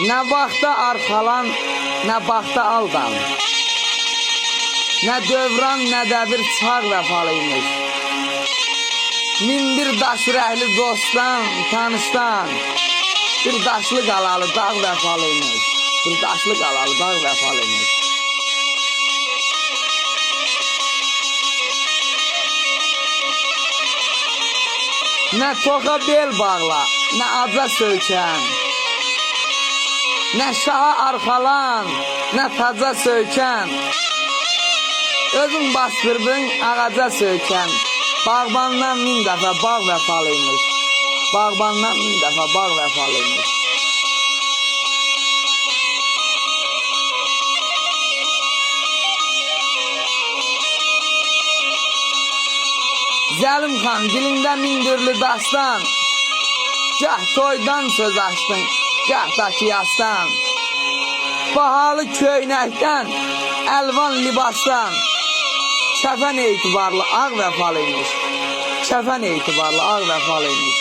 Nə vaxta arxalan, nə vaxta aldan. Nə dövran, nə də bir çağ vəfalıymış. Min bir daş ürəkli dostdan, tanışdan. Bir daşlı qalalı dağ vəfalıymış. Bir daşlı qalalı dağ vəfalıymış. Nə toxa bel bağla, nə aca söykən. Nə şaha arxalan, nə taca söykən. Özün bastırdın ağaca söykən. Bağbandan min dəfə bağ vəfalıymış. Bağbandan min dəfə bağ vəfalıymış. Zəlim xan dilində min türlü dastan. Gah toydan söz açdın, gah da ki yastan. Bahalı köynəkdən, əlvan libasdan. Kəfən etibarlı ağ vəfalıymış. Kəfən etibarlı ağ vəfalıymış.